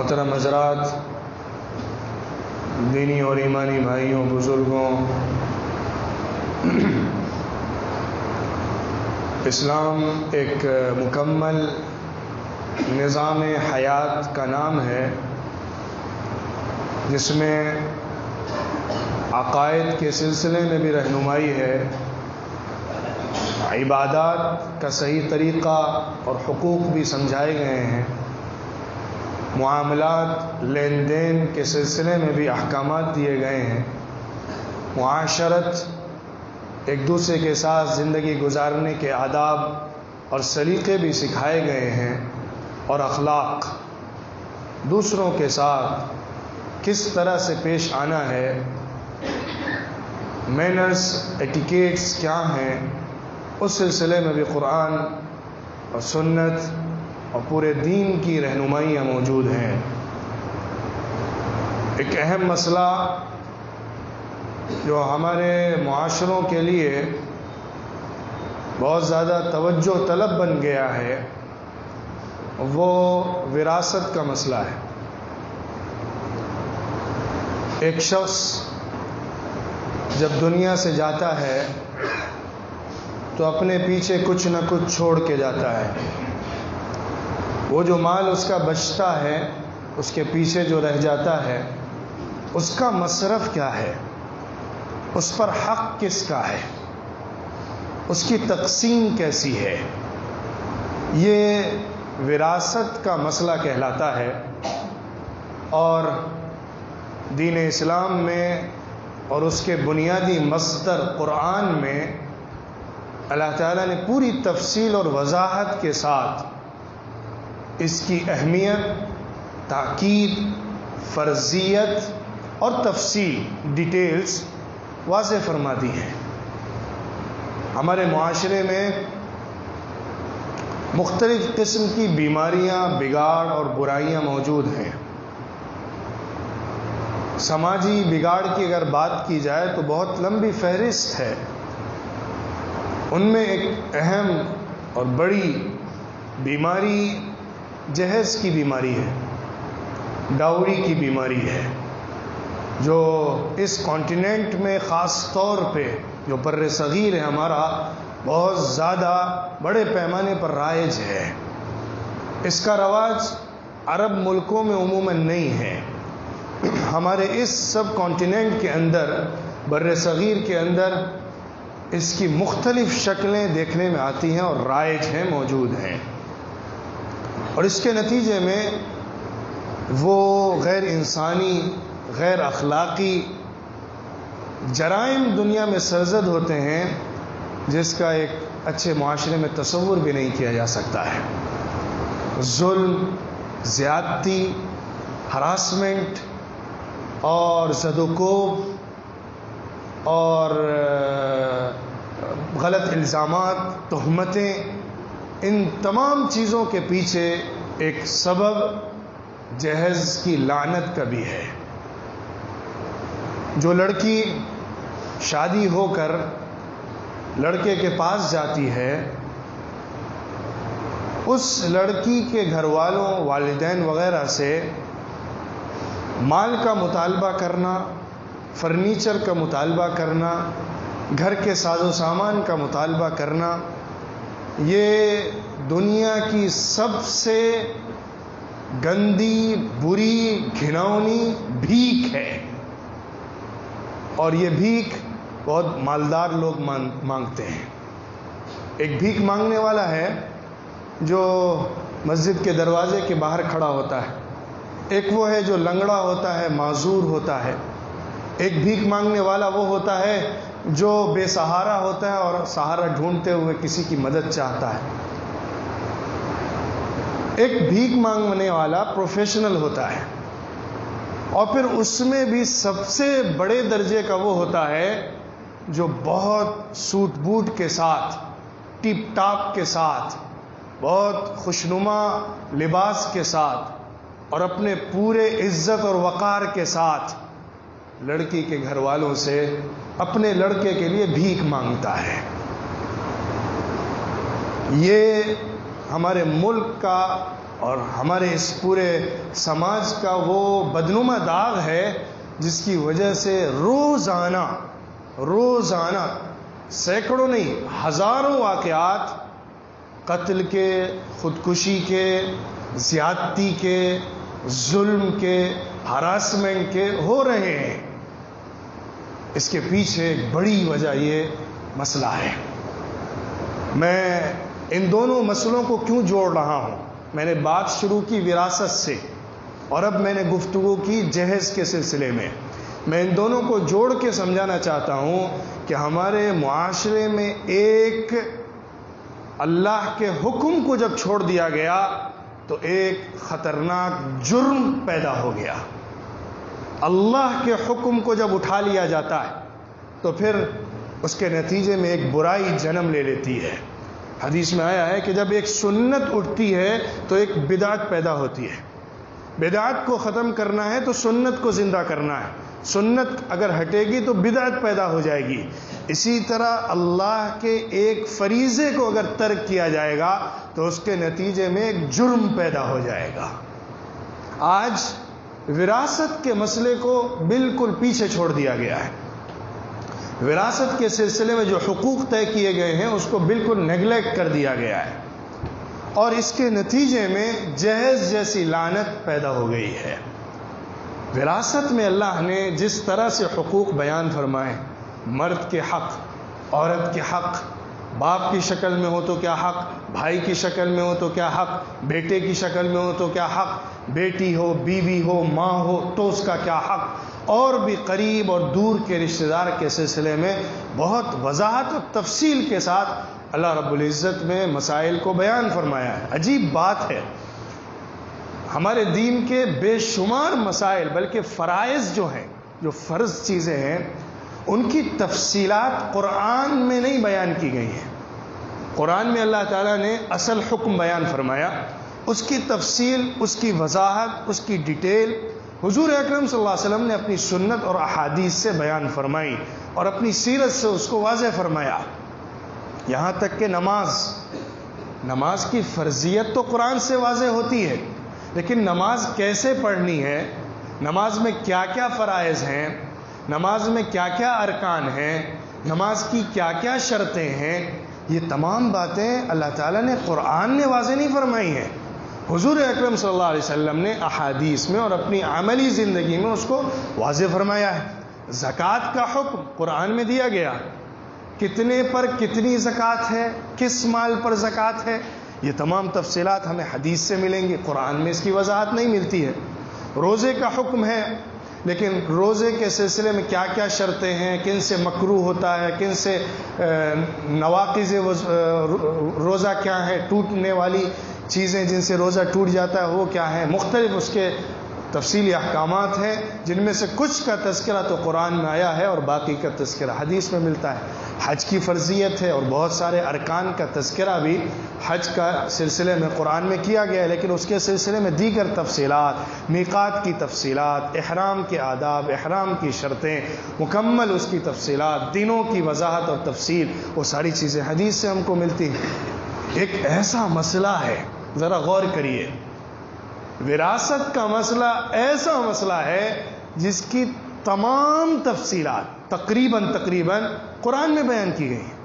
محترم حضرات، دینی اور ایمانی بھائیوں، بزرگوں، اسلام ایک مکمل نظام حیات کا نام ہے جس میں عقائد کے سلسلے میں بھی رہنمائی ہے، عبادات کا صحیح طریقہ اور حقوق بھی سمجھائے گئے ہیں، معاملات لین دین کے سلسلے میں بھی احکامات دیے گئے ہیں، معاشرت ایک دوسرے کے ساتھ زندگی گزارنے کے آداب اور سلیقے بھی سکھائے گئے ہیں، اور اخلاق دوسروں کے ساتھ کس طرح سے پیش آنا ہے، مینرز ایٹیکیٹس کیا ہیں، اس سلسلے میں بھی قرآن اور سنت اور پورے دین کی رہنمائیاں موجود ہیں۔ ایک اہم مسئلہ جو ہمارے معاشروں کے لیے بہت زیادہ توجہ طلب بن گیا ہے وہ وراثت کا مسئلہ ہے۔ ایک شخص جب دنیا سے جاتا ہے تو اپنے پیچھے کچھ نہ کچھ چھوڑ کے جاتا ہے۔ وہ جو مال اس کا بچتا ہے، اس کے پیچھے جو رہ جاتا ہے، اس کا مصرف کیا ہے، اس پر حق کس کا ہے، اس کی تقسیم کیسی ہے، یہ وراثت کا مسئلہ کہلاتا ہے۔ اور دین اسلام میں اور اس کے بنیادی مصدر قرآن میں اللہ تعالیٰ نے پوری تفصیل اور وضاحت کے ساتھ اس کی اہمیت، تاکید، فرضیت اور تفصیل، ڈیٹیلز واضح فرما دی ہیں۔ ہمارے معاشرے میں مختلف قسم کی بیماریاں، بگاڑ اور برائیاں موجود ہیں۔ سماجی بگاڑ کی اگر بات کی جائے تو بہت لمبی فہرست ہے۔ ان میں ایک اہم اور بڑی بیماری جہیز کی بیماری ہے، ڈاوری کی بیماری ہے، جو اس کانٹیننٹ میں خاص طور پہ جو بر صغیر ہے ہمارا، بہت زیادہ بڑے پیمانے پر رائج ہے۔ اس کا رواج عرب ملکوں میں عموماً نہیں ہے۔ ہمارے اس سب کانٹیننٹ کے اندر، بر صغیر کے اندر اس کی مختلف شکلیں دیکھنے میں آتی ہیں اور رائج ہیں، موجود ہیں، اور اس کے نتیجے میں وہ غیر انسانی، غیر اخلاقی جرائم دنیا میں سرزد ہوتے ہیں جس کا ایک اچھے معاشرے میں تصور بھی نہیں کیا جا سکتا ہے۔ ظلم، زیادتی، ہراسمنٹ اور زد و کوب اور غلط الزامات، تہمتیں، ان تمام چیزوں کے پیچھے ایک سبب جہیز کی لعنت کا بھی ہے۔ جو لڑکی شادی ہو کر لڑکے کے پاس جاتی ہے، اس لڑکی کے گھر والوں، والدین وغیرہ سے مال کا مطالبہ کرنا، فرنیچر کا مطالبہ کرنا، گھر کے ساز و سامان کا مطالبہ کرنا، یہ دنیا کی سب سے گندی، بری، گھناؤنی بھیک ہے، اور یہ بھیک بہت مالدار لوگ مانگتے ہیں۔ ایک بھیک مانگنے والا ہے جو مسجد کے دروازے کے باہر کھڑا ہوتا ہے، ایک وہ ہے جو لنگڑا ہوتا ہے، معذور ہوتا ہے، ایک بھیک مانگنے والا وہ ہوتا ہے جو بے سہارا ہوتا ہے اور سہارا ڈھونڈتے ہوئے کسی کی مدد چاہتا ہے۔ ایک بھیک مانگنے والا پروفیشنل ہوتا ہے، اور پھر اس میں بھی سب سے بڑے درجے کا وہ ہوتا ہے جو بہت سوٹ بوٹ کے ساتھ، ٹپ ٹاپ کے ساتھ، بہت خوشنما لباس کے ساتھ اور اپنے پورے عزت اور وقار کے ساتھ لڑکی کے گھر والوں سے اپنے لڑکے کے لیے بھیک مانگتا ہے۔ یہ ہمارے ملک کا اور ہمارے اس پورے سماج کا وہ بدنما داغ ہے جس کی وجہ سے روزانہ سینکڑوں نہیں ہزاروں واقعات قتل کے، خودکشی کے، زیادتی کے، ظلم کے، ہراسمنٹ کے ہو رہے ہیں۔ اس کے پیچھے ایک بڑی وجہ یہ مسئلہ ہے۔ میں ان دونوں مسئلوں کو کیوں جوڑ رہا ہوں؟ میں نے بات شروع کی وراثت سے اور اب میں نے گفتگو کی جہیز کے سلسلے میں۔ میں ان دونوں کو جوڑ کے سمجھانا چاہتا ہوں کہ ہمارے معاشرے میں ایک اللہ کے حکم کو جب چھوڑ دیا گیا تو ایک خطرناک جرم پیدا ہو گیا۔ اللہ کے حکم کو جب اٹھا لیا جاتا ہے تو پھر اس کے نتیجے میں ایک برائی جنم لے لیتی ہے۔ حدیث میں آیا ہے کہ جب ایک سنت اٹھتی ہے تو ایک بدعت پیدا ہوتی ہے۔ بدعت کو ختم کرنا ہے تو سنت کو زندہ کرنا ہے۔ سنت اگر ہٹے گی تو بدعت پیدا ہو جائے گی۔ اسی طرح اللہ کے ایک فریضے کو اگر ترک کیا جائے گا تو اس کے نتیجے میں ایک جرم پیدا ہو جائے گا۔ آج وراثت کے مسئلے کو بالکل پیچھے چھوڑ دیا گیا ہے۔ وراثت کے سلسلے میں جو حقوق طے کیے گئے ہیں اس کو بالکل نیگلیکٹ کر دیا گیا ہے، اور اس کے نتیجے میں جہیز جیسی لعنت پیدا ہو گئی ہے۔ وراثت میں اللہ نے جس طرح سے حقوق بیان فرمائے، مرد کے حق، عورت کے حق، باپ کی شکل میں ہو تو کیا حق، بھائی کی شکل میں ہو تو کیا حق، بیٹے کی شکل میں ہو تو کیا حق، بیٹی ہو، بیوی ہو، ماں ہو تو اس کا کیا حق، اور بھی قریب اور دور کے رشتہ دار کے سلسلے میں بہت وضاحت اور تفصیل کے ساتھ اللہ رب العزت نے مسائل کو بیان فرمایا ہے۔ عجیب بات ہے، ہمارے دین کے بے شمار مسائل، بلکہ فرائض جو ہیں، جو فرض چیزیں ہیں، ان کی تفصیلات قرآن میں نہیں بیان کی گئی ہیں۔ قرآن میں اللہ تعالیٰ نے اصل حکم بیان فرمایا، اس کی تفصیل، اس کی وضاحت، اس کی ڈیٹیل حضور اکرم صلی اللہ علیہ وسلم نے اپنی سنت اور احادیث سے بیان فرمائی اور اپنی سیرت سے اس کو واضح فرمایا۔ یہاں تک کہ نماز کی فرضیت تو قرآن سے واضح ہوتی ہے، لیکن نماز کیسے پڑھنی ہے، نماز میں کیا کیا فرائض ہیں، نماز میں کیا کیا ارکان ہیں، نماز کی کیا کیا شرطیں ہیں، یہ تمام باتیں اللہ تعالیٰ نے قرآن نے واضح نہیں فرمائی ہیں، حضور اکرم صلی اللہ علیہ وسلم نے احادیث میں اور اپنی عملی زندگی میں اس کو واضح فرمایا ہے۔ زکوٰۃ کا حکم قرآن میں دیا گیا، کتنے پر کتنی زکوٰۃ ہے، کس مال پر زکوٰۃ ہے، یہ تمام تفصیلات ہمیں حدیث سے ملیں گی، قرآن میں اس کی وضاحت نہیں ملتی ہے۔ روزے کا حکم ہے، لیکن روزے کے سلسلے میں کیا کیا شرطیں ہیں، کن سے مکروہ ہوتا ہے، کن سے نواقض روزہ کیا ہے، ٹوٹنے والی چیزیں جن سے روزہ ٹوٹ جاتا ہے وہ کیا ہیں، مختلف اس کے تفصیلی احکامات ہیں، جن میں سے کچھ کا تذکرہ تو قرآن میں آیا ہے اور باقی کا تذکرہ حدیث میں ملتا ہے۔ حج کی فرضیت ہے اور بہت سارے ارکان کا تذکرہ بھی حج کا سلسلے میں قرآن میں کیا گیا ہے، لیکن اس کے سلسلے میں دیگر تفصیلات، میقات کی تفصیلات، احرام کے آداب، احرام کی شرطیں، مکمل اس کی تفصیلات، دینوں کی وضاحت اور تفصیل، وہ ساری چیزیں حدیث سے ہم کو ملتی ہیں۔ ایک ایسا مسئلہ ہے، ذرا غور کریے، وراثت کا مسئلہ ایسا مسئلہ ہے جس کی تمام تفصیلات تقریباً قرآن میں بیان کی گئی ہیں۔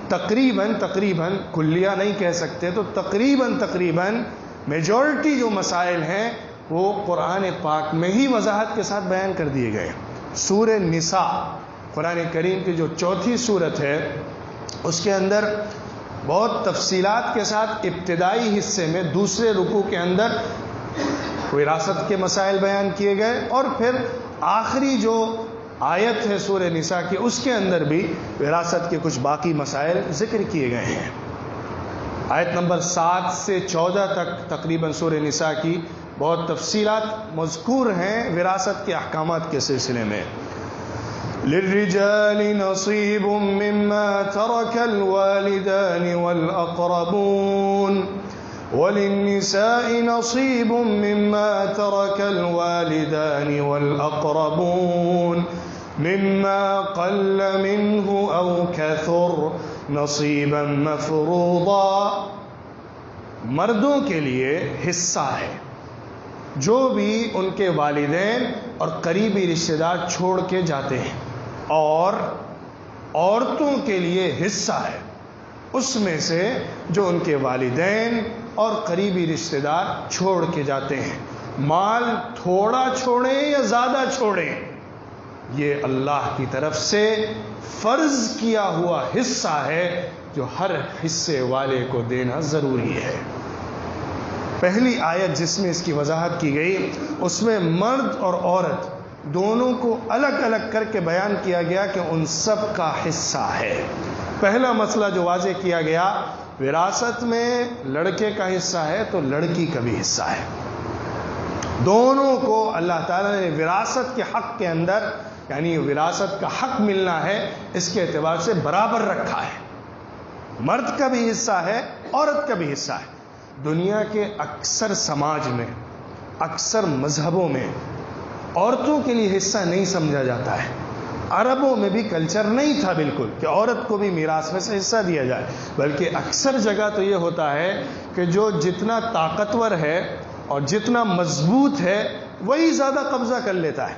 تقریباً کلیہ نہیں کہہ سکتے، تو تقریباً میجورٹی جو مسائل ہیں وہ قرآن پاک میں ہی وضاحت کے ساتھ بیان کر دیے گئے۔ سورہ نساء قرآن کریم کی جو 4تھی سورت ہے، اس کے اندر بہت تفصیلات کے ساتھ ابتدائی حصے میں دوسرے رکوع کے اندر وراثت کے مسائل بیان کیے گئے، اور پھر آخری جو آیت ہے سورہ نساء کی، اس کے اندر بھی وراثت کے کچھ باقی مسائل ذکر کیے گئے ہیں۔ آیت نمبر 7 سے 14 تک تقریباً سورہ نساء کی بہت تفصیلات مذکور ہیں وراثت کے احکامات کے سلسلے میں۔ للرجال نصيب مما ترك الوالدان والأقربون وللنساء نصيب مما ترك الوالدان والأقربون مما قل منه أو كثر نصيبا مفروضا۔ مردوں کے لیے حصہ ہے، جو بھی ان کے والدین اور قریبی رشتہ دار چھوڑ کے جاتے ہیں، اور عورتوں کے لیے حصہ ہے اس میں سے جو ان کے والدین اور قریبی رشتہ دار چھوڑ کے جاتے ہیں، مال تھوڑا چھوڑیں یا زیادہ چھوڑیں، یہ اللہ کی طرف سے فرض کیا ہوا حصہ ہے جو ہر حصے والے کو دینا ضروری ہے۔ پہلی آیت جس میں اس کی وضاحت کی گئی، اس میں مرد اور عورت دونوں کو الگ الگ کر کے بیان کیا گیا کہ ان سب کا حصہ ہے۔ پہلا مسئلہ جو واضح کیا گیا، وراثت میں لڑکے کا حصہ ہے تو لڑکی کا بھی حصہ ہے۔ دونوں کو اللہ تعالیٰ نے وراثت کے حق کے اندر، یعنی وراثت کا حق ملنا ہے، اس کے اعتبار سے برابر رکھا ہے۔ مرد کا بھی حصہ ہے، عورت کا بھی حصہ ہے۔ دنیا کے اکثر سماج میں، اکثر مذہبوں میں عورتوں کے لیے حصہ نہیں سمجھا جاتا ہے۔ عربوں میں بھی کلچر نہیں تھا بالکل کہ عورت کو بھی میراث میں سے حصہ دیا جائے، بلکہ اکثر جگہ تو یہ ہوتا ہے کہ جو جتنا طاقتور ہے اور جتنا مضبوط ہے وہی زیادہ قبضہ کر لیتا ہے،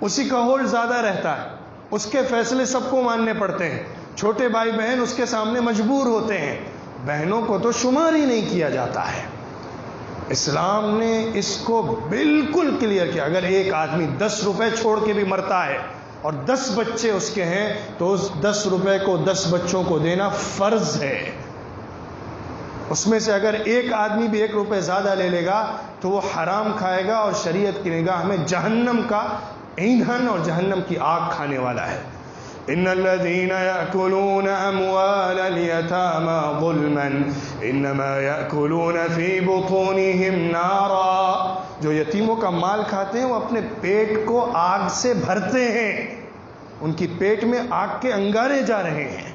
اسی کا ہولڈ زیادہ رہتا ہے، اس کے فیصلے سب کو ماننے پڑتے ہیں، چھوٹے بھائی بہن اس کے سامنے مجبور ہوتے ہیں، بہنوں کو تو شمار ہی نہیں کیا جاتا ہے۔ اسلام نے اس کو بالکل کلیئر کیا، اگر ایک آدمی 10 روپے چھوڑ کے بھی مرتا ہے اور 10 بچے اس کے ہیں تو اس 10 روپے کو 10 بچوں کو دینا فرض ہے۔ اس میں سے اگر ایک آدمی بھی 1 روپے زیادہ لے لے گا تو وہ حرام کھائے گا اور شریعت کی نگاہ میں جہنم کا ایندھن اور جہنم کی آگ کھانے والا ہے۔ ان الذين يأكلون اموال اليتامى ظلما انما يأكلون في بطونهم نارا، جو یتیموں کا مال کھاتے ہیں وہ اپنے پیٹ کو آگ سے بھرتے ہیں، ان کی پیٹ میں آگ کے انگارے جا رہے ہیں۔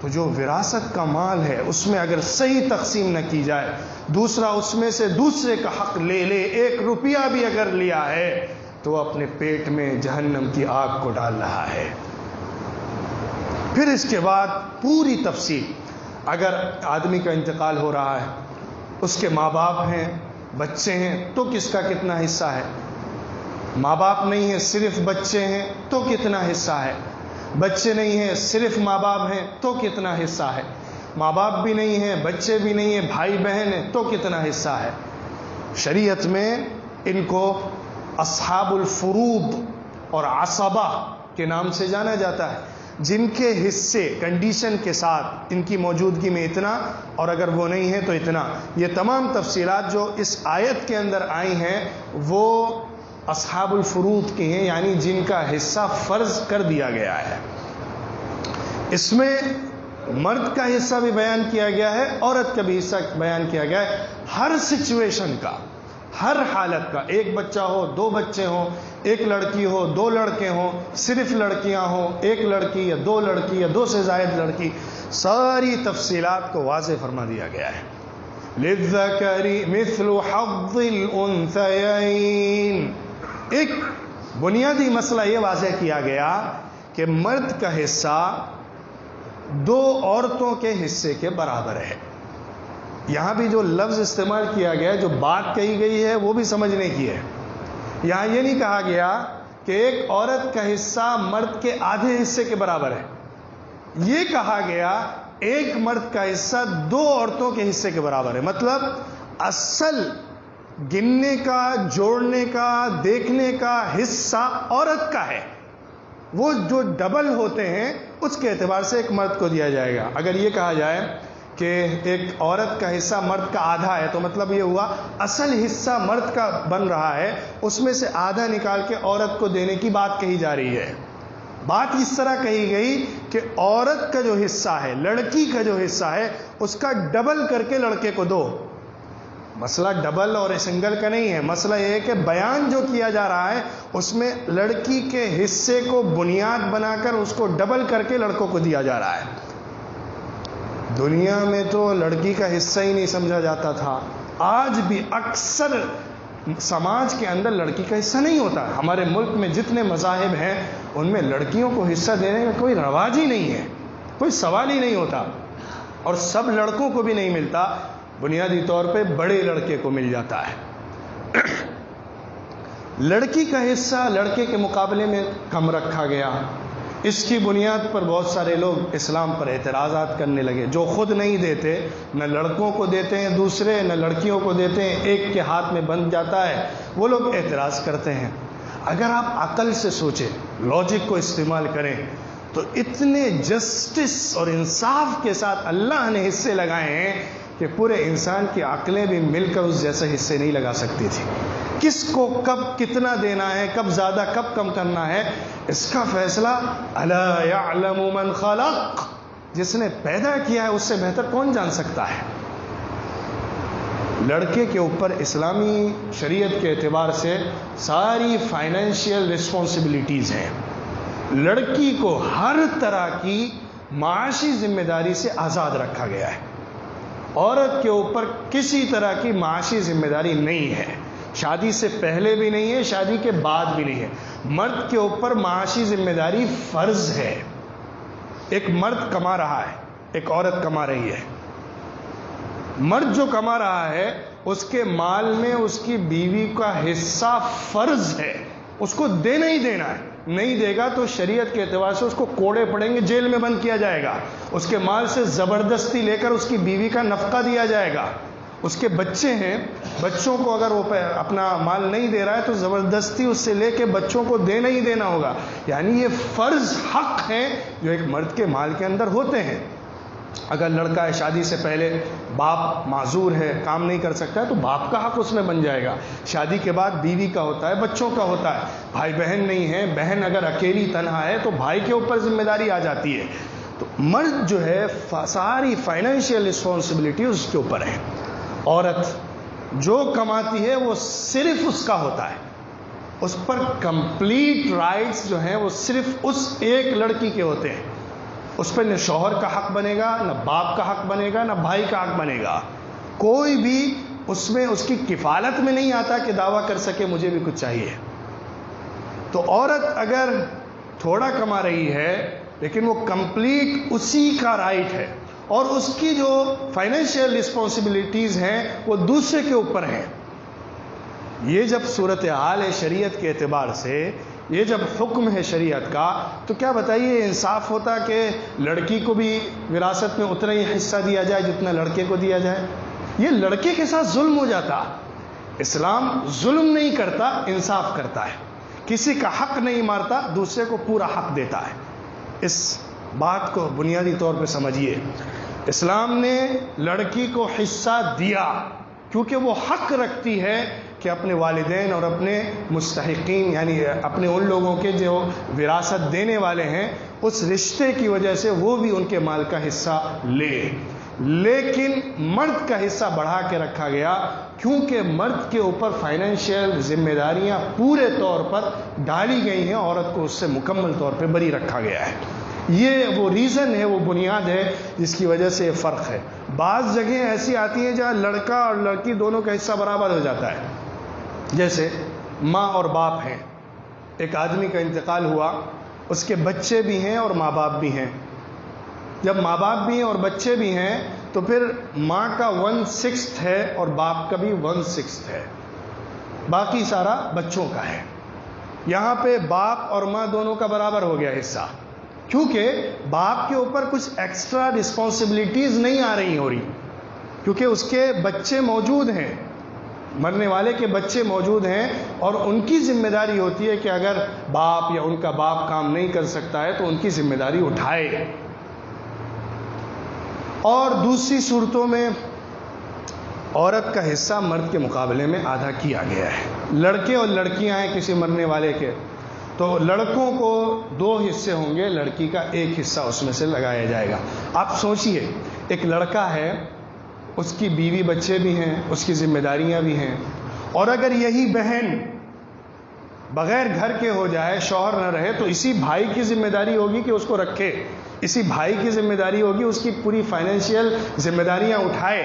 تو جو وراثت کا مال ہے اس میں اگر صحیح تقسیم نہ کی جائے، دوسرا اس میں سے دوسرے کا حق لے لے، 1 روپیہ بھی اگر لیا ہے تو وہ اپنے پیٹ میں جہنم کی آگ کو ڈال رہا ہے۔ پھر اس کے بعد پوری تفصیل، اگر آدمی کا انتقال ہو رہا ہے، اس کے ماں باپ ہیں، بچے ہیں، تو کس کا کتنا حصہ ہے، ماں باپ نہیں ہیں صرف بچے ہیں تو کتنا حصہ ہے، بچے نہیں ہیں صرف ماں باپ ہیں تو کتنا حصہ ہے، ماں باپ بھی نہیں ہیں، بچے بھی نہیں ہیں، بھائی بہن ہیں تو کتنا حصہ ہے۔ شریعت میں ان کو اصحاب الفروض اور عصبہ کے نام سے جانا جاتا ہے، جن کے حصے کنڈیشن کے ساتھ ان کی موجودگی میں اتنا، اور اگر وہ نہیں ہے تو اتنا۔ یہ تمام تفصیلات جو اس آیت کے اندر آئی ہیں وہ اصحاب الفروض کی ہیں، یعنی جن کا حصہ فرض کر دیا گیا ہے۔ اس میں مرد کا حصہ بھی بیان کیا گیا ہے، عورت کا بھی حصہ بیان کیا گیا ہے، ہر سچویشن کا، ہر حالت کا، 1 بچہ ہو، 2 بچے ہوں، 1 لڑکی ہو، 2 لڑکے ہوں، صرف لڑکیاں ہوں، 1 لڑکی یا 2 لڑکی یا 2 سے زائد لڑکی، ساری تفصیلات کو واضح فرما دیا گیا ہے۔ لِلذَّكَرِ مِثْلُ حَظِّ الْأُنثَيَيْنِ، ایک بنیادی مسئلہ یہ واضح کیا گیا کہ مرد کا حصہ 2 عورتوں کے حصے کے برابر ہے۔ یہاں بھی جو لفظ استعمال کیا گیا ہے، جو بات کہی گئی ہے، وہ بھی سمجھنے کی ہے۔ یہاں یہ نہیں کہا گیا کہ ایک عورت کا حصہ مرد کے آدھے حصے کے برابر ہے، یہ کہا گیا ایک مرد کا حصہ 2 عورتوں کے حصے کے برابر ہے۔ مطلب اصل گننے کا، جوڑنے کا، دیکھنے کا حصہ عورت کا ہے، وہ جو ڈبل ہوتے ہیں اس کے اعتبار سے ایک مرد کو دیا جائے گا۔ اگر یہ کہا جائے کہ ایک عورت کا حصہ مرد کا آدھا ہے تو مطلب یہ ہوا اصل حصہ مرد کا بن رہا ہے، اس میں سے آدھا نکال کے عورت کو دینے کی بات کہی جا رہی ہے۔ بات اس طرح کہی گئی کہ عورت کا جو حصہ ہے، لڑکی کا جو حصہ ہے، اس کا ڈبل کر کے لڑکے کو دو۔ مسئلہ ڈبل اور سنگل کا نہیں ہے، مسئلہ یہ ہے کہ بیان جو کیا جا رہا ہے اس میں لڑکی کے حصے کو بنیاد بنا کر اس کو ڈبل کر کے لڑکوں کو دیا جا رہا ہے۔ دنیا میں تو لڑکی کا حصہ ہی نہیں سمجھا جاتا تھا، آج بھی اکثر سماج کے اندر لڑکی کا حصہ نہیں ہوتا۔ ہمارے ملک میں جتنے مذاہب ہیں ان میں لڑکیوں کو حصہ دینے کا کوئی رواج ہی نہیں ہے، کوئی سوال ہی نہیں ہوتا، اور سب لڑکوں کو بھی نہیں ملتا۔ بنیادی طور پہ بڑے لڑکے کو مل جاتا ہے. لڑکی کا حصہ لڑکے کے مقابلے میں کم رکھا گیا. اس کی بنیاد پر بہت سارے لوگ اسلام پر اعتراضات کرنے لگے. جو خود نہیں دیتے، نہ لڑکوں کو دیتے ہیں دوسرے، نہ لڑکیوں کو دیتے ہیں، ایک کے ہاتھ میں بن جاتا ہے، وہ لوگ اعتراض کرتے ہیں. اگر آپ عقل سے سوچیں، لاجک کو استعمال کریں، تو اتنے جسٹس اور انصاف کے ساتھ اللہ نے حصے لگائے ہیں کہ پورے انسان کی عقلیں بھی مل کر اس جیسے حصے نہیں لگا سکتی تھی. کس کو کب کتنا دینا ہے، کب زیادہ کب کم کرنا ہے، اس کا فیصلہ الا یعلم من خلق، جس نے پیدا کیا ہے اس سے بہتر کون جان سکتا ہے. لڑکے کے اوپر اسلامی شریعت کے اعتبار سے ساری فائنینشیل رسپانسبلٹیز ہیں. لڑکی کو ہر طرح کی معاشی ذمہ داری سے آزاد رکھا گیا ہے. عورت کے اوپر کسی طرح کی معاشی ذمہ داری نہیں ہے. شادی سے پہلے بھی نہیں ہے، شادی کے بعد بھی نہیں ہے. مرد کے اوپر معاشی ذمہ داری فرض ہے. ایک مرد کما رہا ہے، ایک عورت کما رہی ہے. مرد جو کما رہا ہے اس کے مال میں اس کی بیوی کا حصہ فرض ہے، اس کو دینا ہی دینا ہے. نہیں دے گا تو شریعت کے اعتبار سے اس کو کوڑے پڑیں گے، جیل میں بند کیا جائے گا. اس کے مال سے زبردستی لے کر اس کی بیوی کا نفقہ دیا جائے گا. اس کے بچے ہیں، بچوں کو اگر وہ اپنا مال نہیں دے رہا ہے تو زبردستی اس سے لے کے بچوں کو دینا ہی دینا ہوگا. یعنی یہ فرض حق ہیں جو ایک مرد کے مال کے اندر ہوتے ہیں. اگر لڑکا ہے شادی سے پہلے باپ معذور ہے، کام نہیں کر سکتا ہے، تو باپ کا حق اس میں بن جائے گا. شادی کے بعد بیوی کا ہوتا ہے، بچوں کا ہوتا ہے. بھائی بہن نہیں ہے، بہن اگر اکیلی تنہا ہے تو بھائی کے اوپر ذمہ داری آ جاتی ہے. تو مرد جو ہے ساری فائنینشیل رسپانسبلٹی اس کے اوپر ہے. عورت جو کماتی ہے وہ صرف اس کا ہوتا ہے، اس پر کمپلیٹ رائٹس جو ہیں وہ صرف اس ایک لڑکی کے ہوتے ہیں. اس پر نہ شوہر کا حق بنے گا، نہ باپ کا حق بنے گا، نہ بھائی کا حق بنے گا. کوئی بھی اس میں اس کی کفالت میں نہیں آتا کہ دعویٰ کر سکے مجھے بھی کچھ چاہیے. تو عورت اگر تھوڑا کما رہی ہے لیکن وہ کمپلیٹ اسی کا رائٹ ہے، اور اس کی جو فائنینشیل رسپانسبلٹیز ہیں وہ دوسرے کے اوپر ہیں. یہ جب صورتحال ہے شریعت کے اعتبار سے، یہ جب حکم ہے شریعت کا، تو کیا بتائیے انصاف ہوتا کہ لڑکی کو بھی وراثت میں اتنا ہی حصہ دیا جائے جتنا لڑکے کو دیا جائے؟ یہ لڑکے کے ساتھ ظلم ہو جاتا. اسلام ظلم نہیں کرتا، انصاف کرتا ہے. کسی کا حق نہیں مارتا، دوسرے کو پورا حق دیتا ہے. اس بات کو بنیادی طور پہ سمجھیے. اسلام نے لڑکی کو حصہ دیا کیونکہ وہ حق رکھتی ہے کہ اپنے والدین اور اپنے مستحقین، یعنی اپنے ان لوگوں کے جو وراثت دینے والے ہیں، اس رشتے کی وجہ سے وہ بھی ان کے مال کا حصہ لے. لیکن مرد کا حصہ بڑھا کے رکھا گیا کیونکہ مرد کے اوپر فائنینشیل ذمہ داریاں پورے طور پر ڈالی گئی ہیں، عورت کو اس سے مکمل طور پہ بری رکھا گیا ہے. یہ وہ ریزن ہے، وہ بنیاد ہے جس کی وجہ سے یہ فرق ہے. بعض جگہیں ایسی آتی ہیں جہاں لڑکا اور لڑکی دونوں کا حصہ برابر ہو جاتا ہے. جیسے ماں اور باپ ہیں، ایک آدمی کا انتقال ہوا، اس کے بچے بھی ہیں اور ماں باپ بھی ہیں. جب ماں باپ بھی ہیں اور بچے بھی ہیں تو پھر ماں کا 1/6 ہے اور باپ کا بھی 1/6 ہے، باقی سارا بچوں کا ہے. یہاں پہ باپ اور ماں دونوں کا برابر ہو گیا حصہ، کیونکہ باپ کے اوپر کچھ ایکسٹرا رسپانسبلٹیز نہیں آ رہی ہو رہی، کیونکہ اس کے بچے موجود ہیں، مرنے والے کے بچے موجود ہیں، اور ان کی ذمہ داری ہوتی ہے کہ اگر باپ یا ان کا باپ کام نہیں کر سکتا ہے تو ان کی ذمہ داری اٹھائے. اور دوسری صورتوں میں عورت کا حصہ مرد کے مقابلے میں آدھا کیا گیا ہے. لڑکے اور لڑکیاں ہیں کسی مرنے والے کے، تو لڑکوں کو 2 حصے ہوں گے، لڑکی کا 1 حصہ اس میں سے لگایا جائے گا. آپ سوچئے، ایک لڑکا ہے، اس کی بیوی بچے بھی ہیں، اس کی ذمہ داریاں بھی ہیں، اور اگر یہی بہن بغیر گھر کے ہو جائے، شوہر نہ رہے، تو اسی بھائی کی ذمہ داری ہوگی کہ اس کو رکھے، اسی بھائی کی ذمہ داری ہوگی اس کی پوری فائنینشیل ذمہ داریاں اٹھائے.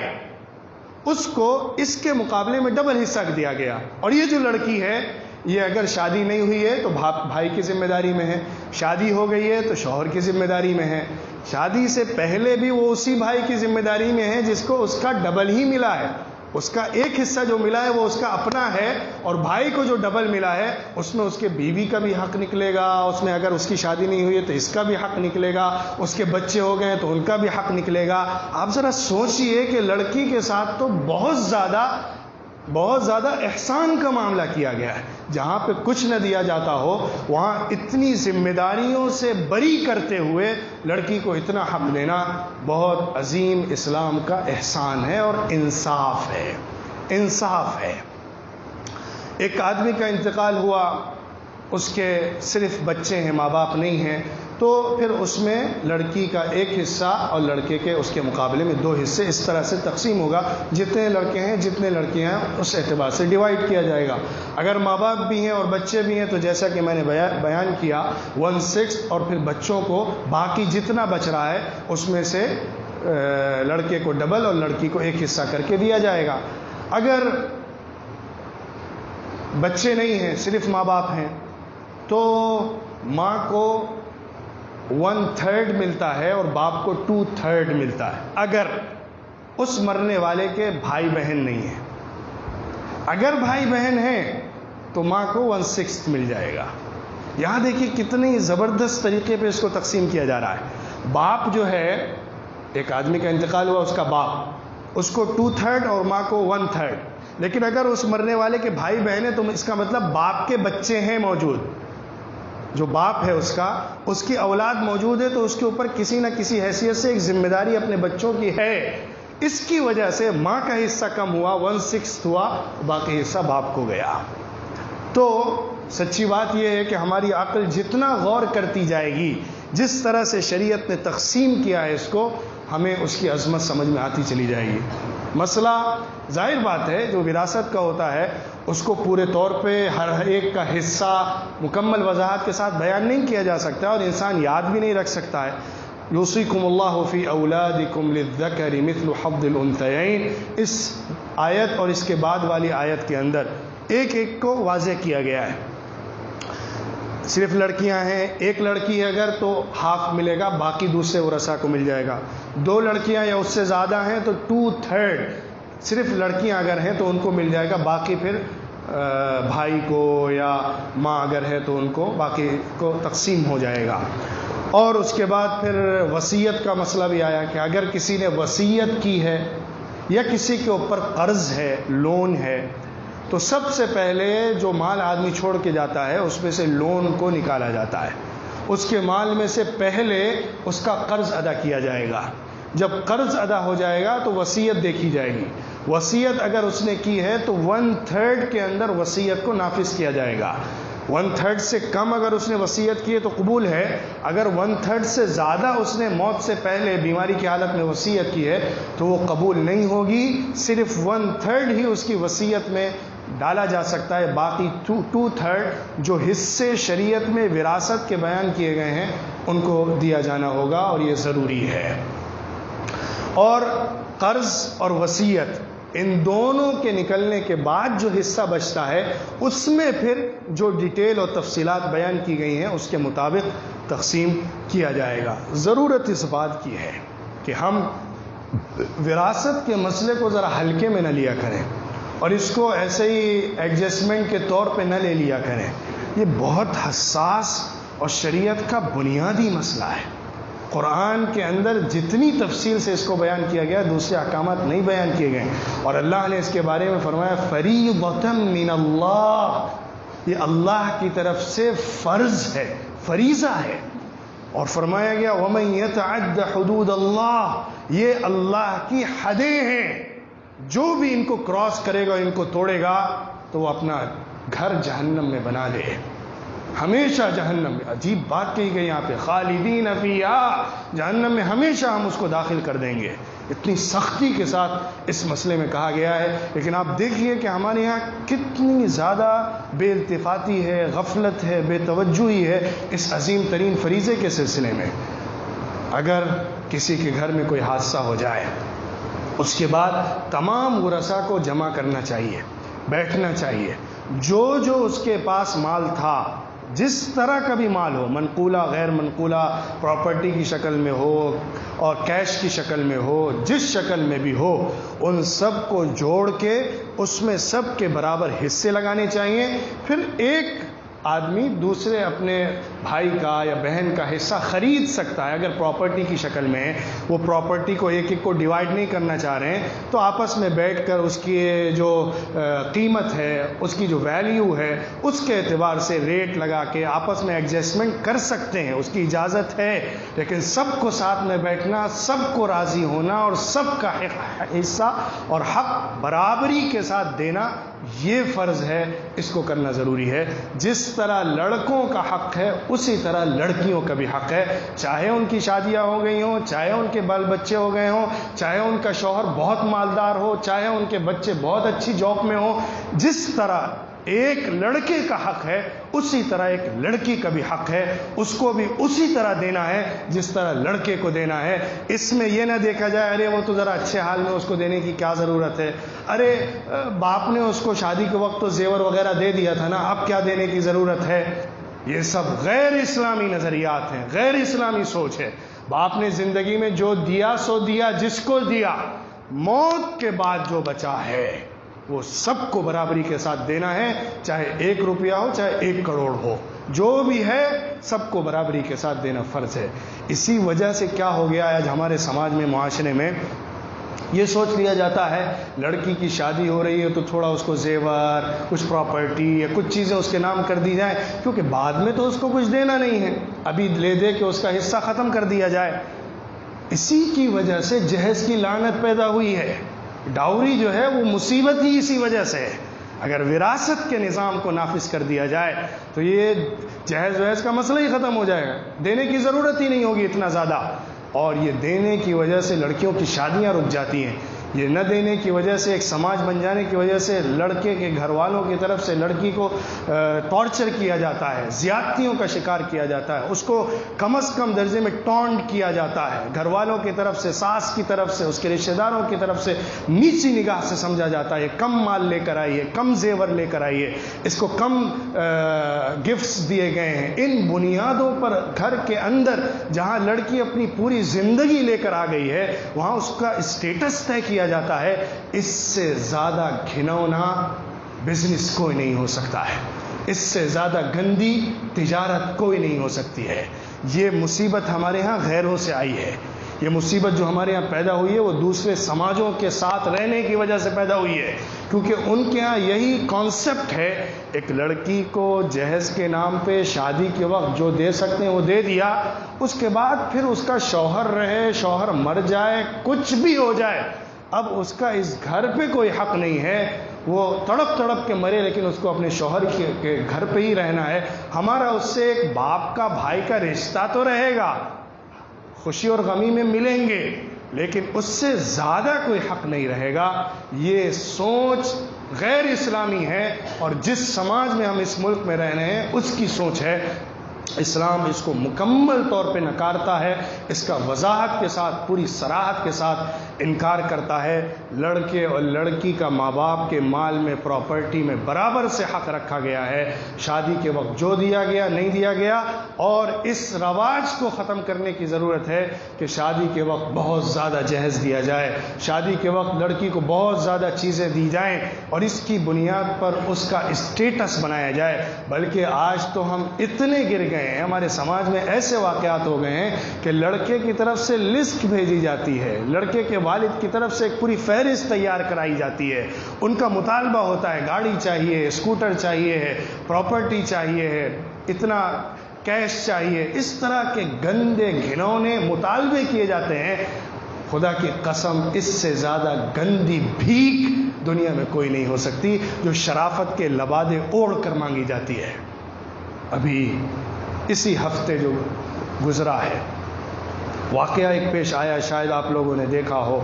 اس کو اس کے مقابلے میں ڈبل حصہ دیا گیا. اور یہ جو لڑکی ہے یہ اگر شادی نہیں ہوئی ہے تو بھائی کی ذمہ داری میں ہے، شادی ہو گئی ہے تو شوہر کی ذمہ داری میں ہے، شادی سے پہلے بھی وہ اسی بھائی کی ذمہ داری میں ہے جس کو اس کا ڈبل ہی ملا ہے، اس کا ایک حصہ جو ملا ہے وہ اس کا اپنا ہے، اور بھائی کو جو ڈبل ملا ہے اس میں اس کے بیوی کا بھی حق نکلے گا، اس میں اگر اس کی شادی نہیں ہوئی ہے تو اس کا بھی حق نکلے گا، اس کے بچے ہو گئے تو ان کا بھی حق نکلے گا۔ آپ ذرا سوچئے کہ لڑکی کے ساتھ تو بہت زیادہ احسان کا معاملہ کیا گیا ہے، جہاں پہ کچھ نہ دیا جاتا ہو وہاں اتنی ذمہ داریوں سے بری کرتے ہوئے لڑکی کو اتنا حق دینا بہت عظیم اسلام کا احسان ہے اور انصاف ہے۔ ایک آدمی کا انتقال ہوا، اس کے صرف بچے ہیں، ماں باپ نہیں ہیں، تو پھر اس میں لڑکی کا ایک حصہ اور لڑکے کے اس کے مقابلے میں 2 حصے اس طرح سے تقسیم ہوگا، جتنے لڑکے ہیں جتنے لڑکیاں ہیں اس اعتبار سے ڈیوائیڈ کیا جائے گا۔ اگر ماں باپ بھی ہیں اور بچے بھی ہیں تو جیسا کہ میں نے بیان کیا 1/6، اور پھر بچوں کو باقی جتنا بچ رہا ہے اس میں سے لڑکے کو ڈبل اور لڑکی کو ایک حصہ کر کے دیا جائے گا۔ اگر بچے نہیں ہیں، صرف ماں باپ ہیں، تو ماں کو 1/3 ملتا ہے اور باپ کو 2/3 ملتا ہے، اگر اس مرنے والے کے بھائی بہن نہیں ہیں۔ اگر بھائی بہن ہیں تو ماں کو 1/6 مل جائے گا۔ یہاں دیکھیے کتنی زبردست طریقے پہ اس کو تقسیم کیا جا رہا ہے۔ باپ جو ہے، ایک آدمی کا انتقال ہوا، اس کا باپ، اس کو 2/3 اور ماں کو 1/3، لیکن اگر اس مرنے والے کے بھائی بہن ہیں تو اس کا مطلب باپ کے بچے ہیں موجود، جو باپ ہے اس کی اولاد موجود ہے، تو اس کے اوپر کسی نہ کسی حیثیت سے ایک ذمہ داری اپنے بچوں کی ہے۔ اس کی وجہ سے ماں کا حصہ کم ہوا، 1/6 ہوا، باقی حصہ باپ کو گیا۔ تو سچی بات یہ ہے کہ ہماری عقل جتنا غور کرتی جائے گی، جس طرح سے شریعت نے تقسیم کیا ہے اس کو، ہمیں اس کی عظمت سمجھ میں آتی چلی جائے گی۔ مسئلہ ظاہر بات ہے جو وراثت کا ہوتا ہے اس کو پورے طور پہ ہر ایک کا حصہ مکمل وضاحت کے ساتھ بیان نہیں کیا جا سکتا، اور انسان یاد بھی نہیں رکھ سکتا ہے۔ یوصیکم اللہ فی اولادکم للذکر مثل حظ الانثیین، اس آیت اور اس کے بعد والی آیت کے اندر ایک ایک کو واضح کیا گیا ہے۔ صرف لڑکیاں ہیں، ایک لڑکی ہے اگر تو ہاف ملے گا، باقی دوسرے ورثاء کو مل جائے گا۔ 2 لڑکیاں یا اس سے زیادہ ہیں تو 2/3 صرف لڑکیاں اگر ہیں تو ان کو مل جائے گا، باقی پھر بھائی کو یا ماں اگر ہے تو ان کو باقی کو تقسیم ہو جائے گا۔ اور اس کے بعد پھر وصیت کا مسئلہ بھی آیا کہ اگر کسی نے وصیت کی ہے یا کسی کے اوپر قرض ہے، لون ہے، تو سب سے پہلے جو مال آدمی چھوڑ کے جاتا ہے اس میں سے لون کو نکالا جاتا ہے، اس کے مال میں سے پہلے اس کا قرض ادا کیا جائے گا۔ جب قرض ادا ہو جائے گا تو وصیت دیکھی جائے گی، وصیت اگر اس نے کی ہے تو 1/3 کے اندر وصیت کو نافذ کیا جائے گا۔ 1/3 سے کم اگر اس نے وصیت کی ہے تو قبول ہے، اگر 1/3 سے زیادہ اس نے موت سے پہلے بیماری کی حالت میں وصیت کی ہے تو وہ قبول نہیں ہوگی، صرف 1/3 ہی اس کی وصیت میں ڈالا جا سکتا ہے، باقی 2/3 جو حصے شریعت میں وراثت کے بیان کیے گئے ہیں ان کو دیا جانا ہوگا، اور یہ ضروری ہے۔ اور قرض اور وصیت ان دونوں کے نکلنے کے بعد جو حصہ بچتا ہے اس میں پھر جو ڈیٹیل اور تفصیلات بیان کی گئی ہیں اس کے مطابق تقسیم کیا جائے گا۔ ضرورت اس بات کی ہے کہ ہم وراثت کے مسئلے کو ذرا ہلکے میں نہ لیا کریں، اور اس کو ایسے ہی ایڈجسٹمنٹ کے طور پہ نہ لے لیا کریں۔ یہ بہت حساس اور شریعت کا بنیادی مسئلہ ہے۔ قرآن کے اندر جتنی تفصیل سے اس کو بیان کیا گیا دوسرے احکامات نہیں بیان کیے گئے، اور اللہ نے اس کے بارے میں فرمایا فریضۃ من اللہ، یہ اللہ کی طرف سے فرض ہے، فریضہ ہے، اور فرمایا گیا ومن یتعد حدود اللہ، یہ اللہ کی حدیں ہیں، جو بھی ان کو کراس کرے گا، ان کو توڑے گا تو وہ اپنا گھر جہنم میں بنا لے، ہمیشہ جہنم میں۔ عجیب بات کہی گئی یہاں پہ، خالدین فیہا، جہنم میں ہمیشہ ہم اس کو داخل کر دیں گے، اتنی سختی کے ساتھ اس مسئلے میں کہا گیا ہے۔ لیکن آپ دیکھیے کہ ہمارے یہاں کتنی زیادہ بے التفاتی ہے، غفلت ہے، بے توجہی ہے اس عظیم ترین فریضے کے سلسلے میں۔ اگر کسی کے گھر میں کوئی حادثہ ہو جائے اس کے بعد تمام ورثاء کو جمع کرنا چاہیے، بیٹھنا چاہیے، جو اس کے پاس مال تھا، جس طرح کا بھی مال ہو، منقولہ غیر منقولہ، پراپرٹی کی شکل میں ہو اور کیش کی شکل میں ہو، جس شکل میں بھی ہو، ان سب کو جوڑ کے اس میں سب کے برابر حصے لگانے چاہیے۔ پھر ایک آدمی دوسرے اپنے بھائی کا یا بہن کا حصہ خرید سکتا ہے، اگر پراپرٹی کی شکل میں ہے، وہ پراپرٹی کو ایک ایک کو ڈیوائیڈ نہیں کرنا چاہ رہے ہیں، تو آپس میں بیٹھ کر اس کی جو قیمت ہے، اس کی جو ویلیو ہے، اس کے اعتبار سے ریٹ لگا کے آپس میں ایڈجسٹمنٹ کر سکتے ہیں، اس کی اجازت ہے۔ لیکن سب کو ساتھ میں بیٹھنا، سب کو راضی ہونا اور سب کا حصہ اور حق برابری کے ساتھ دینا، یہ فرض ہے، اس کو کرنا ضروری ہے۔ جس طرح لڑکوں کا حق ہے اسی طرح لڑکیوں کا بھی حق ہے، چاہے ان کی شادیاں ہو گئی ہوں، چاہے ان کے بال بچے ہو گئے ہوں، چاہے ان کا شوہر بہت مالدار ہو، چاہے ان کے بچے بہت اچھی جاب میں ہوں۔ جس طرح ایک لڑکے کا حق ہے اسی طرح ایک لڑکی کا بھی حق ہے، اس کو بھی اسی طرح دینا ہے جس طرح لڑکے کو دینا ہے۔ اس میں یہ نہ دیکھا جائے ارے وہ تو ذرا اچھے حال میں، اس کو دینے کی کیا ضرورت ہے، ارے باپ نے اس کو شادی کے وقت تو زیور وغیرہ دے دیا تھا نا، اب کیا دینے کی ضرورت ہے۔ یہ سب غیر اسلامی نظریات ہیں، غیر اسلامی سوچ ہے۔ باپ نے زندگی میں جو دیا سو دیا، جس کو دیا، موت کے بعد جو بچا ہے وہ سب کو برابری کے ساتھ دینا ہے، چاہے 1 روپیہ ہو چاہے 1 کروڑ ہو، جو بھی ہے سب کو برابری کے ساتھ دینا فرض ہے۔ اسی وجہ سے کیا ہو گیا آج ہمارے سماج میں، معاشرے میں یہ سوچ لیا جاتا ہے لڑکی کی شادی ہو رہی ہے تو تھوڑا اس کو زیور، کچھ پراپرٹی یا کچھ چیزیں اس کے نام کر دی جائیں، کیونکہ بعد میں تو اس کو کچھ دینا نہیں ہے، ابھی لے دے کے اس کا حصہ ختم کر دیا جائے۔ اسی کی وجہ سے جہیز کی لعنت پیدا ہوئی ہے۔ ڈاوری جو ہے وہ مصیبت ہی اسی وجہ سے ہے۔ اگر وراثت کے نظام کو نافذ کر دیا جائے تو یہ جہیز وہیز کا مسئلہ ہی ختم ہو جائے گا، دینے کی ضرورت ہی نہیں ہوگی اتنا زیادہ۔ اور یہ دینے کی وجہ سے لڑکیوں کی شادیاں رک جاتی ہیں، یہ نہ دینے کی وجہ سے ایک سماج بن جانے کی وجہ سے لڑکے کے گھر والوں کی طرف سے لڑکی کو ٹارچر کیا جاتا ہے، زیادتیوں کا شکار کیا جاتا ہے، اس کو کم از کم درجے میں ٹونٹ کیا جاتا ہے، گھر والوں کی طرف سے، ساس کی طرف سے، اس کے رشتہ داروں کی طرف سے نیچی نگاہ سے سمجھا جاتا ہے، کم مال لے کر آئیے، کم زیور لے کر آئیے، اس کو کم گفٹس دیے گئے ہیں۔ ان بنیادوں پر گھر کے اندر جہاں لڑکی اپنی پوری زندگی لے کر آ گئی ہے وہاں اس کا اسٹیٹس طے کیا جاتا ہے۔ اس سے زیادہ گھنونا بزنس کوئی نہیں ہو سکتا ہے، اس سے زیادہ گندی تجارت کوئی نہیں ہو سکتی ہے۔ یہ مصیبت ہمارے ہاں غیروں سے آئی ہے، یہ مصیبت جو ہمارے ہاں پیدا ہوئی ہے وہ دوسرے سماجوں کے ساتھ رہنے کی وجہ سے پیدا ہوئی ہے، کیونکہ ان کے ہاں یہی کانسیپٹ ہے، ایک لڑکی کو جہیز کے نام پہ شادی کے وقت جو دے سکتے ہیں وہ دے دیا، اس کے بعد پھر اس کا شوہر رہے، شوہر مر جائے، کچھ بھی ہو جائے، اب اس کا اس گھر پہ کوئی حق نہیں ہے، وہ تڑپ تڑپ کے مرے لیکن اس کو اپنے شوہر کے گھر پہ ہی رہنا ہے۔ ہمارا اس سے ایک باپ کا بھائی کا رشتہ تو رہے گا، خوشی اور غمی میں ملیں گے، لیکن اس سے زیادہ کوئی حق نہیں رہے گا۔ یہ سوچ غیر اسلامی ہے، اور جس سماج میں ہم اس ملک میں رہ رہے ہیں اس کی سوچ ہے۔ اسلام اس کو مکمل طور پہ نکارتا ہے، اس کا وضاحت کے ساتھ، پوری صراحت کے ساتھ انکار کرتا ہے۔ لڑکے اور لڑکی کا ماں باپ کے مال میں، پراپرٹی میں برابر سے حق رکھا گیا ہے۔ شادی کے وقت جو دیا گیا نہیں دیا گیا، اور اس رواج کو ختم کرنے کی ضرورت ہے کہ شادی کے وقت بہت زیادہ جہیز دیا جائے، شادی کے وقت لڑکی کو بہت زیادہ چیزیں دی جائیں اور اس کی بنیاد پر اس کا اسٹیٹس بنایا جائے۔ بلکہ آج تو ہم اتنے گر گئے ہیں، ہمارے سماج میں ایسے واقعات ہو گئے ہیں کہ لڑکے کی طرف سے لسٹ بھیجی جاتی ہے، لڑکے کے والد کی طرف سے ایک پوری فہرست تیار کرائی جاتی ہے، ان کا مطالبہ ہوتا ہے، گاڑی چاہیے، اسکوٹر چاہیے ہے، پراپرٹی چاہیے ہے، اتنا کیش چاہیے، اس طرح کے گندے گھنونے مطالبے کیے جاتے ہیں۔ خدا کی قسم اس سے زیادہ گندی بھیک دنیا میں کوئی نہیں ہو سکتی جو شرافت کے لبادے اوڑھ کر مانگی جاتی ہے۔ ابھی اسی ہفتے جو گزرا ہے واقعہ ایک پیش آیا، شاید آپ لوگوں نے دیکھا ہو،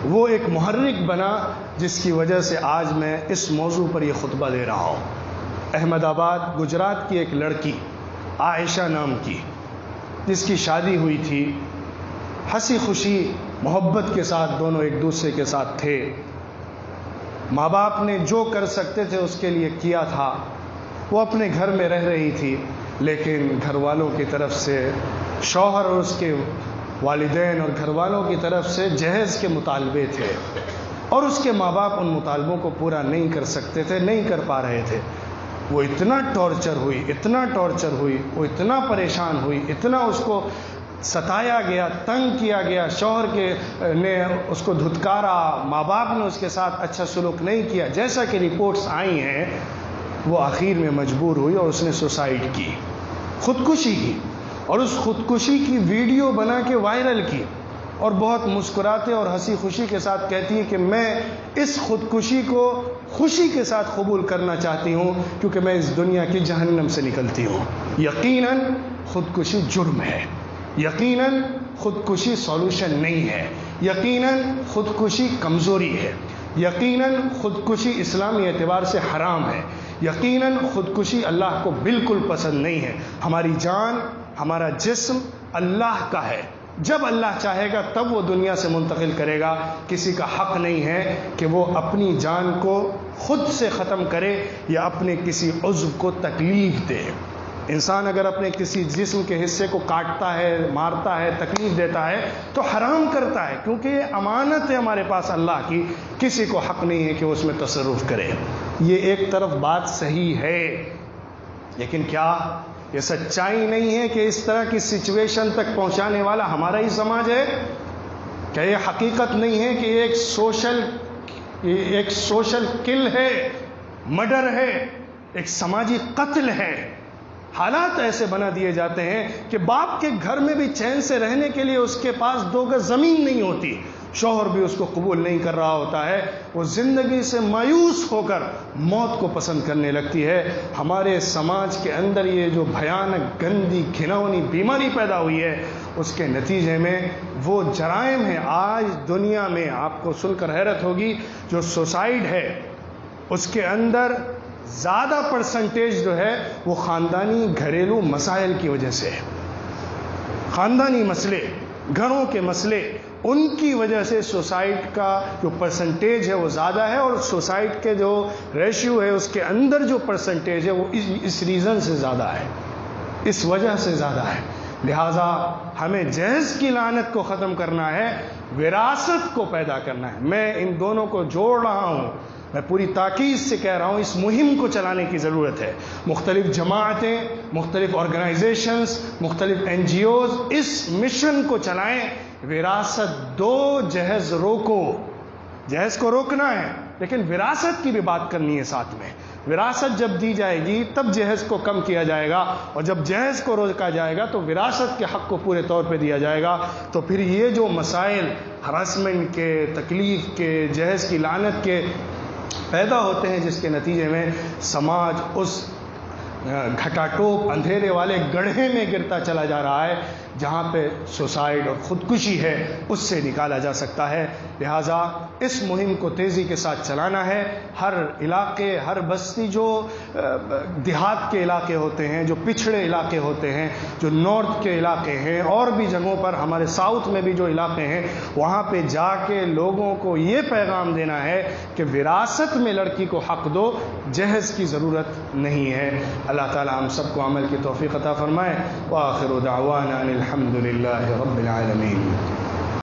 وہ ایک محرک بنا جس کی وجہ سے آج میں اس موضوع پر یہ خطبہ دے رہا ہوں۔ احمد آباد گجرات کی ایک لڑکی عائشہ نام کی، جس کی شادی ہوئی تھی، ہنسی خوشی محبت کے ساتھ دونوں ایک دوسرے کے ساتھ تھے، ماں باپ نے جو کر سکتے تھے اس کے لیے کیا تھا. وہ اپنے گھر میں رہ رہی تھی، لیکن گھر والوں کی طرف سے، شوہر اور اس کے والدین اور گھر والوں کی طرف سے جہیز کے مطالبے تھے، اور اس کے ماں باپ ان مطالبوں کو پورا نہیں کر سکتے تھے، نہیں کر پا رہے تھے. وہ اتنا ٹارچر ہوئی، وہ اتنا پریشان ہوئی، اتنا اس کو ستایا گیا، تنگ کیا گیا، شوہر نے اس کو دھتکارا، ماں باپ نے اس کے ساتھ اچھا سلوک نہیں کیا، جیسا کہ رپورٹس آئی ہیں. وہ آخر میں مجبور ہوئی اور اس نے سوسائڈ کی، خودکشی کی، اور اس خودکشی کی ویڈیو بنا کے وائرل کی، اور بہت مسکراتے اور ہنسی خوشی کے ساتھ کہتی ہے کہ میں اس خودکشی کو خوشی کے ساتھ قبول کرنا چاہتی ہوں، کیونکہ میں اس دنیا کی جہنم سے نکلتی ہوں. یقیناً خودکشی جرم ہے، یقیناً خودکشی سولوشن نہیں ہے، یقیناً خودکشی کمزوری ہے، یقیناً خودکشی اسلامی اعتبار سے حرام ہے، یقیناً خودکشی اللہ کو بالکل پسند نہیں ہے. ہماری جان، ہمارا جسم اللہ کا ہے، جب اللہ چاہے گا تب وہ دنیا سے منتقل کرے گا. کسی کا حق نہیں ہے کہ وہ اپنی جان کو خود سے ختم کرے یا اپنے کسی عضو کو تکلیف دے. انسان اگر اپنے کسی جسم کے حصے کو کاٹتا ہے، مارتا ہے، تکلیف دیتا ہے تو حرام کرتا ہے، کیونکہ یہ امانت ہے ہمارے پاس اللہ کی. کسی کو حق نہیں ہے کہ وہ اس میں تصرف کرے. یہ ایک طرف بات صحیح ہے، لیکن کیا یہ سچائی نہیں ہے کہ اس طرح کی سچویشن تک پہنچانے والا ہمارا ہی سماج ہے؟ کیا یہ حقیقت نہیں ہے کہ ایک سوشل کل ہے، مرڈر ہے، ایک سماجی قتل ہے؟ حالات ایسے بنا دیے جاتے ہیں کہ باپ کے گھر میں بھی چین سے رہنے کے لیے اس کے پاس 2 گز زمین نہیں ہوتی، شوہر بھی اس کو قبول نہیں کر رہا ہوتا ہے، وہ زندگی سے مایوس ہو کر موت کو پسند کرنے لگتی ہے. ہمارے سماج کے اندر یہ جو بھیانک، گندی، گھناؤنی بیماری پیدا ہوئی ہے، اس کے نتیجے میں وہ جرائم ہیں. آج دنیا میں آپ کو سن کر حیرت ہوگی، جو سوسائڈ ہے اس کے اندر زیادہ پرسنٹیج جو ہے وہ خاندانی گھریلو مسائل کی وجہ سے ہے. خاندانی مسئلے، گھروں کے مسئلے، ان کی وجہ سے سوسائڈ کا جو پرسنٹیج ہے وہ زیادہ ہے، اور سوسائڈ کے جو ریشیو ہے اس کے اندر جو پرسنٹیج ہے وہ اس ریزن سے زیادہ ہے، اس وجہ سے زیادہ ہے. لہٰذا ہمیں جہیز کی لعنت کو ختم کرنا ہے، وراثت کو پیدا کرنا ہے. میں ان دونوں کو جوڑ رہا ہوں، میں پوری تاکید سے کہہ رہا ہوں اس مہم کو چلانے کی ضرورت ہے. مختلف جماعتیں، مختلف آرگنائزیشنز، مختلف NGOs اس مشن کو چلائیں. وراثت دو، جہیز روکو. جہیز کو روکنا ہے لیکن وراثت کی بھی بات کرنی ہے ساتھ میں. وراثت جب دی جائے گی تب جہیز کو کم کیا جائے گا، اور جب جہیز کو روکا جائے گا تو وراثت کے حق کو پورے طور پہ دیا جائے گا. تو پھر یہ جو مسائل ہراسمنٹ کے، تکلیف کے، جہیز کی لعنت کے پیدا ہوتے ہیں، جس کے نتیجے میں سماج اس گھٹاٹوپ اندھیرے والے گڑھے میں گرتا چلا جا رہا ہے جہاں پہ سوسائڈ اور خودکشی ہے، اس سے نکالا جا سکتا ہے. لہٰذا اس مہم کو تیزی کے ساتھ چلانا ہے. ہر علاقے، ہر بستی، جو دیہات کے علاقے ہوتے ہیں، جو پچھڑے علاقے ہوتے ہیں، جو نارتھ کے علاقے ہیں، اور بھی جگہوں پر، ہمارے ساؤتھ میں بھی جو علاقے ہیں، وہاں پہ جا کے لوگوں کو یہ پیغام دینا ہے کہ وراثت میں لڑکی کو حق دو، جہیز کی ضرورت نہیں ہے. اللہ تعالی ہم سب کو عمل کی توفیق عطا فرمائے. وآخر دعوانا الحمد للہ رب العالمین.